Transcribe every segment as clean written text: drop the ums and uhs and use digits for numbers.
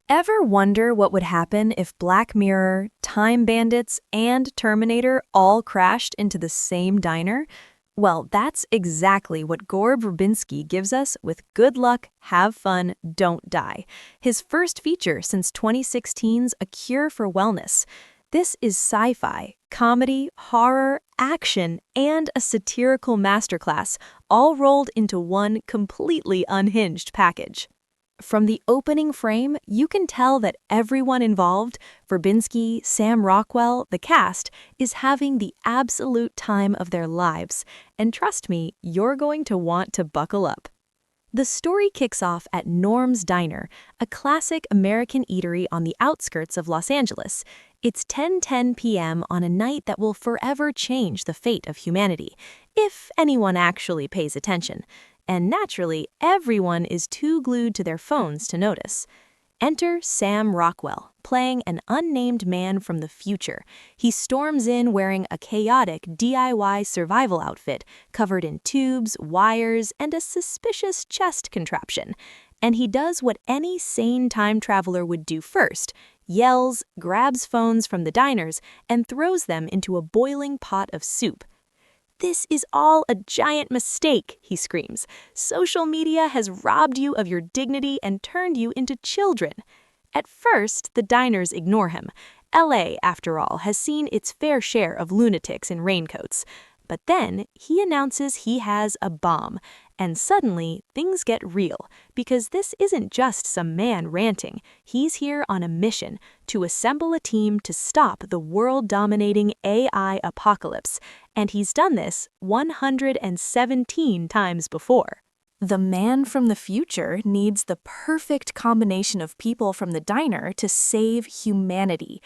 Ever wonder what would happen if Black Mirror, Time Bandits, and Terminator all crashed into the same diner? Well, that's exactly what Gore Verbinski gives us with Good Luck, Have Fun, Don't Die, his first feature since 2016's A Cure for Wellness. This is sci-fi, comedy, horror, action, and a satirical masterclass, all rolled into one completely unhinged package. From the opening frame, you can tell that everyone involved, Verbinski, Sam Rockwell, the cast, is having the absolute time of their lives. And trust me, you're going to want to buckle up. The story kicks off at Norm's Diner, a classic American eatery on the outskirts of Los Angeles. It's 10:10 p.m. on a night that will forever change the fate of humanity, if anyone actually pays attention. And naturally, everyone is too glued to their phones to notice. Enter Sam Rockwell, playing an unnamed man from the future. He storms in wearing a chaotic DIY survival outfit covered in tubes, wires, and a suspicious chest contraption. And he does what any sane time traveler would do first: yells, grabs phones from the diners, and throws them into a boiling pot of soup. "This is all a giant mistake," he screams. "Social media has robbed you of your dignity and turned you into children." At first, the diners ignore him. LA, after all, has seen its fair share of lunatics in raincoats. But then, he announces he has a bomb. And suddenly, things get real, because this isn't just some man ranting. He's here on a mission to assemble a team to stop the world-dominating AI apocalypse. And he's done this 117 times before. The man from the future needs the perfect combination of people from the diner to save humanity.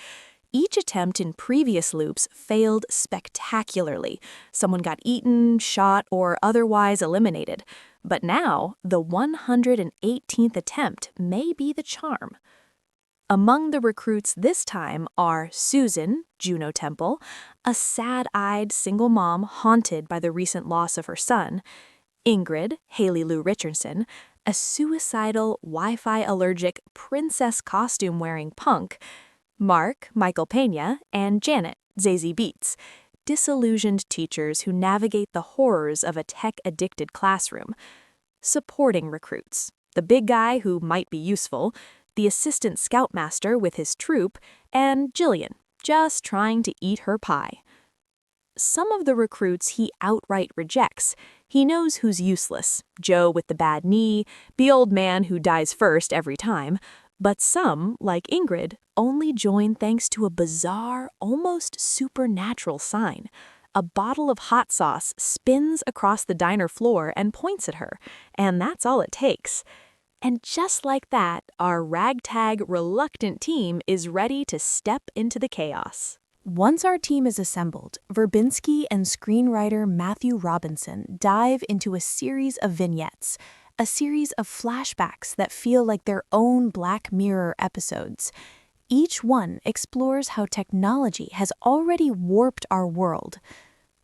Each attempt in previous loops failed spectacularly. Someone got eaten, shot, or otherwise eliminated. But now, the 118th attempt may be the charm. Among the recruits this time are Susan, Juno Temple, a sad-eyed single mom haunted by the recent loss of her son; Ingrid, Lu Richardson, a suicidal, Wi-Fi allergic, princess costume-wearing punk; Mark, Peña, and Janet, Zazie Beetz, disillusioned teachers who navigate the horrors of a tech-addicted classroom. Supporting recruits: the big guy who might be useful, the assistant scoutmaster with his troop, and Jillian, just trying to eat her pie. Some of the recruits he outright rejects. He knows who's useless: Joe with the bad knee, the old man who dies first every time. But some, like Ingrid, only join thanks to a bizarre, almost supernatural sign. A bottle of hot sauce spins across the diner floor and points at her, and that's all it takes. And just like that, our ragtag, reluctant team is ready to step into the chaos. Once our team is assembled, Verbinski and screenwriter Matthew Robinson dive into a series of vignettes, a series of flashbacks that feel like their own Black Mirror episodes. Each one explores how technology has already warped our world.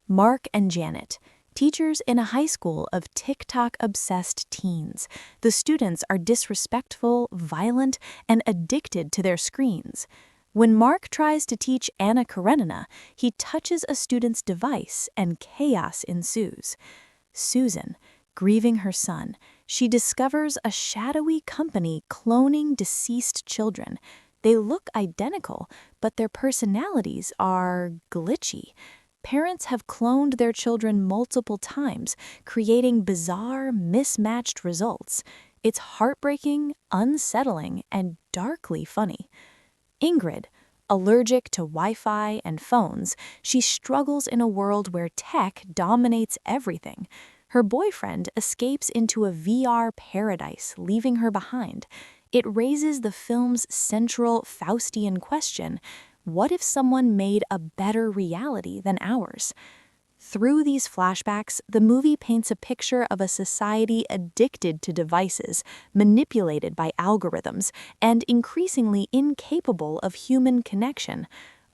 Mark and Janet, teachers in a high school of TikTok-obsessed teens. The students are disrespectful, violent, and addicted to their screens. When Mark tries to teach Anna Karenina, he touches a student's device and chaos ensues. Susan, grieving her son, she discovers a shadowy company cloning deceased children. They look identical, but their personalities are glitchy. Parents have cloned their children multiple times, creating bizarre, mismatched results. It's heartbreaking, unsettling, and darkly funny. Ingrid, allergic to Wi-Fi and phones, she struggles in a world where tech dominates everything. Her boyfriend escapes into a VR paradise, leaving her behind. It raises the film's central Faustian question: what if someone made a better reality than ours? Through these flashbacks, the movie paints a picture of a society addicted to devices, manipulated by algorithms, and increasingly incapable of human connection,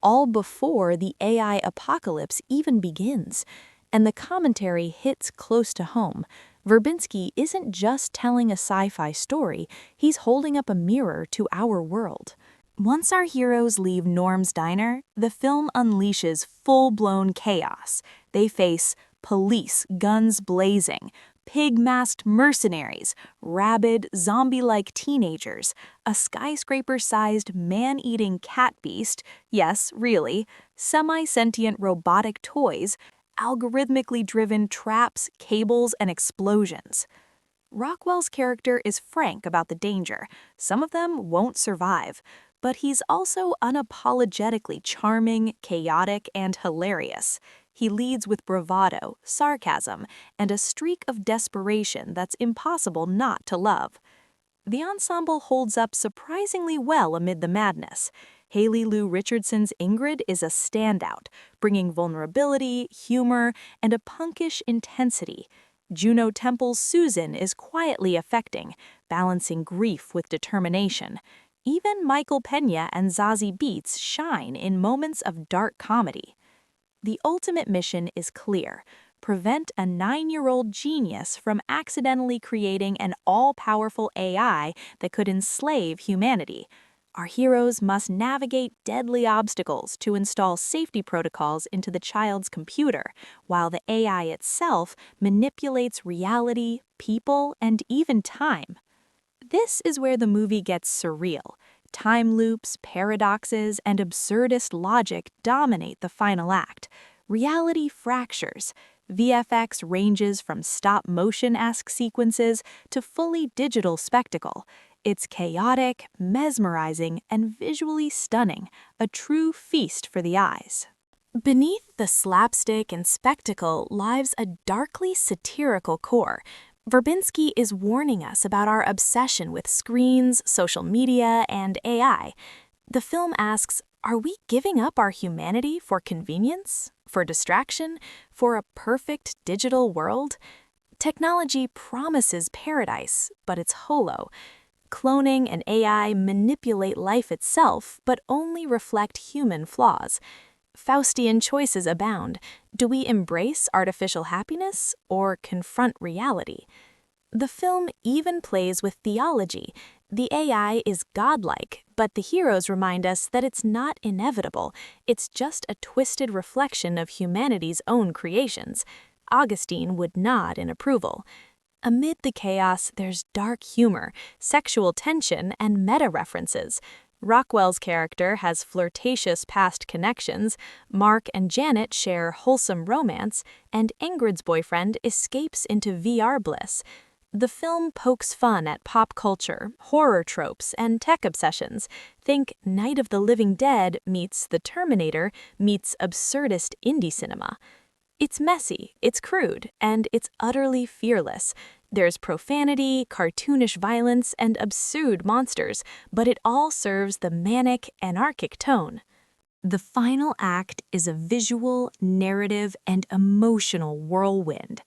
all before the AI apocalypse even begins. And the commentary hits close to home. Verbinski isn't just telling a sci-fi story, he's holding up a mirror to our world. Once our heroes leave Norm's diner, the film unleashes full-blown chaos. They face police, guns blazing, pig-masked mercenaries, rabid, zombie-like teenagers, a skyscraper-sized man-eating cat beast, yes, really, semi-sentient robotic toys, algorithmically driven traps, cables, and explosions. Rockwell's character is frank about the danger. Some of them won't survive, but he's also unapologetically charming, chaotic, and hilarious. He leads with bravado, sarcasm, and a streak of desperation that's impossible not to love. The ensemble holds up surprisingly well amid the madness. Lu Richardson's Ingrid is a standout, bringing vulnerability, humor, and a punkish intensity. Juno Temple's Susan is quietly affecting, balancing grief with determination. Even Michael Peña and Zazie Beetz shine in moments of dark comedy. The ultimate mission is clear: prevent a 9-year-old genius from accidentally creating an all-powerful AI that could enslave humanity. Our heroes must navigate deadly obstacles to install safety protocols into the child's computer, while the AI itself manipulates reality, people, and even time. This is where the movie gets surreal. Time loops, paradoxes, and absurdist logic dominate the final act. Reality fractures. VFX ranges from stop-motion-esque sequences to fully digital spectacle. It's chaotic, mesmerizing, and visually stunning, a true feast for the eyes. Beneath the slapstick and spectacle lies a darkly satirical core. Verbinski is warning us about our obsession with screens, social media, and AI. The film asks, are we giving up our humanity for convenience, for distraction, for a perfect digital world? Technology promises paradise, but it's hollow. Cloning and AI manipulate life itself, but only reflect human flaws. Faustian choices abound. Do we embrace artificial happiness or confront reality? The film even plays with theology. The AI is godlike, but the heroes remind us that it's not inevitable. It's just a twisted reflection of humanity's own creations. Augustine would nod in approval. Amid the chaos, there's dark humor, sexual tension, and meta-references. Rockwell's character has flirtatious past connections, Mark and Janet share wholesome romance, and Ingrid's boyfriend escapes into VR bliss. The film pokes fun at pop culture, horror tropes, and tech obsessions. Think Night of the Living Dead meets The Terminator meets absurdist indie cinema. It's messy, it's crude, and it's utterly fearless. There's profanity, cartoonish violence, and absurd monsters, but it all serves the manic, anarchic tone. The final act is a visual, narrative, and emotional whirlwind.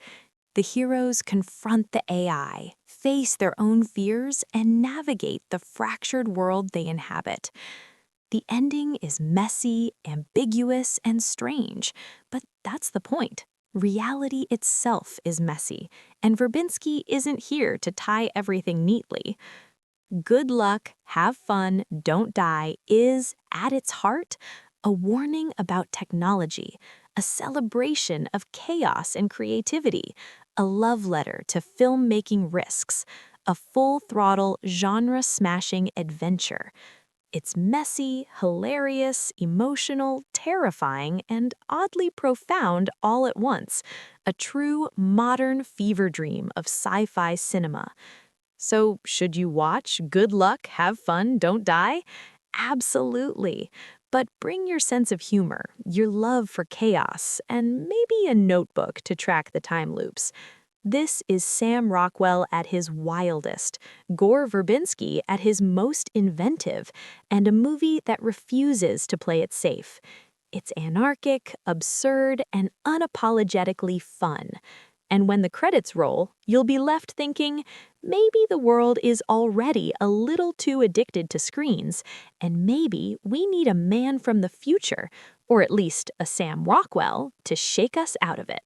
The heroes confront the AI, face their own fears, and navigate the fractured world they inhabit. The ending is messy, ambiguous, and strange, but that's the point. Reality itself is messy, and Verbinski isn't here to tie everything neatly. Good luck, have fun, don't die is, at its heart, a warning about technology, a celebration of chaos and creativity, a love letter to filmmaking risks, a full-throttle, genre-smashing adventure. It's messy, hilarious, emotional, terrifying, and oddly profound all at once. A true, modern fever dream of sci-fi cinema. So, should you watch Good Luck, Have Fun, Don't Die? Absolutely. But bring your sense of humor, your love for chaos, and maybe a notebook to track the time loops. This is Sam Rockwell at his wildest, Gore Verbinski at his most inventive, and a movie that refuses to play it safe. It's anarchic, absurd, and unapologetically fun. And when the credits roll, you'll be left thinking, maybe the world is already a little too addicted to screens, and maybe we need a man from the future, or at least a Sam Rockwell, to shake us out of it.